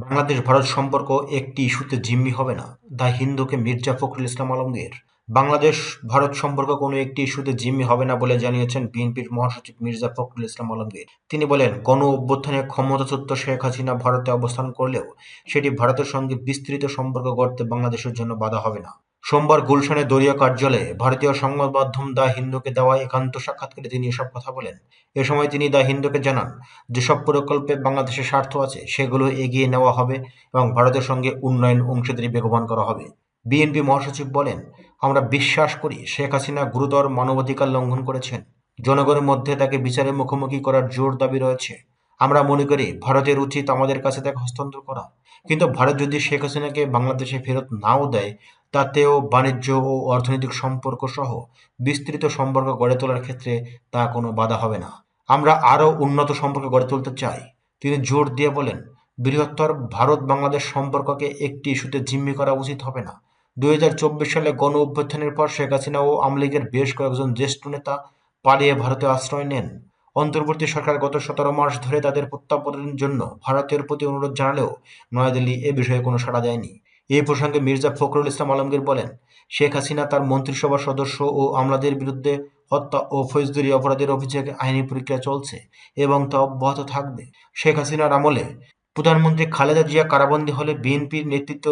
বাংলাদেশ ভারত সম্পর্ক একটি ইস্যুতে জিম্মি হবে না, দ্য হিন্দুকে মির্জা ফখরুল ইসলাম আলমগীর। বাংলাদেশ ভারত সম্পর্ক কোনো একটি ইস্যুতে জিম্মি হবে না বলে জানিয়েছেন বিএনপির মহাসচিব মির্জা ফখরুল ইসলাম আলমগীর। তিনি বলেন, গণ অভ্যুত্থানে ক্ষমতাচ্যুত শেখ হাসিনা ভারতে অবস্থান করলেও সেটি ভারতের সঙ্গে বিস্তৃত সম্পর্ক গড়তে বাংলাদেশের জন্য বাধা হবে না। সোমবার গুলশানে দলীয় কার্যালয়ে ভারতীয় সংবাদ মাধ্যম দ্য হিন্দুকে দেওয়া একান্ত সাক্ষাৎকারে তিনি এসব কথা বলেন। এ সময় তিনি দ্য হিন্দুকে জানান, যেসব প্রকল্পে বাংলাদেশের স্বার্থ আছে সেগুলো এগিয়ে নেওয়া হবে এবং ভারতের সঙ্গে উন্নয়ন অংশীদারি বেগবান করা হবে। বিএনপি মহাসচিব বলেন, আমরা বিশ্বাস করি শেখ হাসিনা গুরুতর মানবাধিকার লঙ্ঘন করেছেন। জনগণের মধ্যে তাকে বিচারের মুখোমুখি করার জোর দাবি রয়েছে। আমরা মনে করি ভারতের উচিত আমাদের কাছে তাকে হস্তান্তর করা। কিন্তু ভারত যদি শেখ হাসিনাকে বাংলাদেশে ফেরত নাও দেয়, তাতেও বাণিজ্য ও অর্থনৈতিক সম্পর্ক সহ বিস্তৃত সম্পর্ক গড়ে তোলার ক্ষেত্রে তা কোনো বাধা হবে না। আমরা আরও উন্নত সম্পর্ক গড়ে তুলতে চাই। তিনি জোর দিয়ে বলেন, বৃহত্তর ভারত বাংলাদেশ সম্পর্ককে একটি ইস্যুতে জিম্মি করা উচিত হবে না। 2024 সালে গণ অভ্যুত্থানের পর শেখ হাসিনা ও আওয়ামী লীগের বেশ কয়েকজন জ্যেষ্ঠ নেতা পালিয়ে ভারতে আশ্রয় নেন। অন্তর্বর্তী সরকার গত 17 মাস ধরে তাদের প্রত্যাবর্তনের জন্য ভারতের প্রতি অনুরোধ জানালেও নয়াদিল্লি এ বিষয়ে কোনো সাড়া দেয়নি। এই প্রসঙ্গে মির্জা ফখরুল ইসলাম আলমগীর বলেন, শেখ হাসিনা তার মন্ত্রিসভার সদস্য ও আমলাদের বিরুদ্ধে হত্যা ও ফৌজদারি অপরাধের অভিযোগে আইনি প্রক্রিয়া চলছে এবং তা অব্যাহত থাকবে। শেখ হাসিনার আমলে প্রধানমন্ত্রী খালেদা জিয়া কারাবন্দী হলে বিএনপির নেতৃত্ব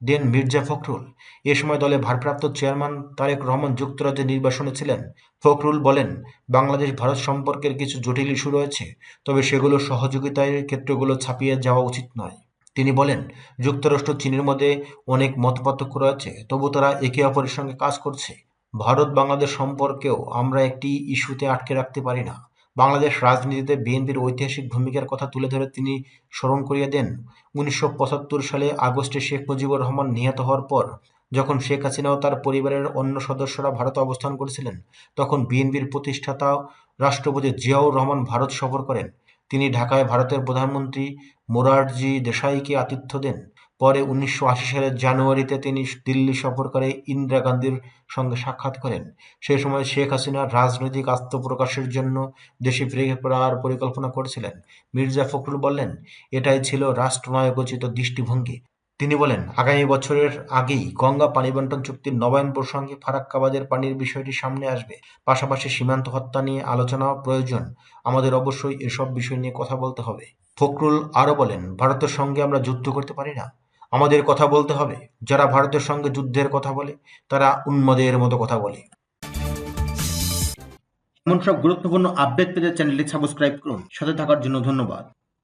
দেন মির্জা ফখরুল। এ সময় দলের ভারপ্রাপ্ত চেয়ারম্যান তারেক রহমান যুক্তরাজ্যের নির্বাসনে ছিলেন। ফখরুল বলেন, বাংলাদেশ ভারত সম্পর্কের কিছু জটিল ইস্যু রয়েছে, তবে সেগুলো সহযোগিতার ক্ষেত্রগুলো ছাপিয়ে যাওয়া উচিত নয়। তিনি বলেন, যুক্তরাষ্ট্র চীনের মধ্যে অনেক মতপার্থক্য রয়েছে, তবু তারা একে অপরের সঙ্গে কাজ করছে। ভারত বাংলাদেশ সম্পর্কেও আমরা একটি ইস্যুতে আটকে রাখতে পারি না। বাংলাদেশ রাজনীতিতে বিএনপির ঐতিহাসিক ভূমিকার কথা তুলে ধরে তিনি স্মরণ করিয়ে দেন, 1975 সালে আগস্টে শেখ মুজিবুর রহমান নিহত হওয়ার পর যখন শেখ হাসিনা ও তার পরিবারের অন্য সদস্যরা ভারতে অবস্থান করেছিলেন, তখন বিএনপির প্রতিষ্ঠাতা রাষ্ট্রপতি জিয়াউর রহমান ভারত সফর করেন। তিনি ঢাকায় ভারতের প্রধানমন্ত্রী মোরারজি দেশাইকে আতিথ্য দেন। পরে 1980 সালের জানুয়ারিতে তিনি দিল্লি সফর করে ইন্দিরা গান্ধীর সঙ্গে সাক্ষাৎ করেন। সেই সময় শেখ হাসিনা রাজনৈতিক আত্মপ্রকাশের জন্য দেশে ফিরে পড়ার পরিকল্পনা করেছিলেন। মির্জা ফখরুল বললেন, এটাই ছিল রাষ্ট্রনায়কোচিত দৃষ্টিভঙ্গি। তিনি বলেন, আগামী বছরের আগেই গঙ্গা পানি বণ্টন চুক্তির নবায়ন প্রসঙ্গে ফারাক্কাবাদের পানির বিষয়টি সামনে আসবে। পাশাপাশি সীমান্ত হত্যা নিয়ে আলোচনা প্রয়োজন। আমাদের অবশ্যই এসব বিষয় নিয়ে কথা বলতে হবে। ফখরুল আরও বলেন, ভারতের সঙ্গে আমরা যুদ্ধ করতে পারি না। আমাদের কথা বলতে হবে। যারা ভারতের সঙ্গে যুদ্ধের কথা বলে তারা উন্মাদের মতো কথা বলে। এমন সব গুরুত্বপূর্ণ আপডেট পেতে চ্যানেলটি সাবস্ক্রাইব করুন। সাথে থাকার জন্য ধন্যবাদ।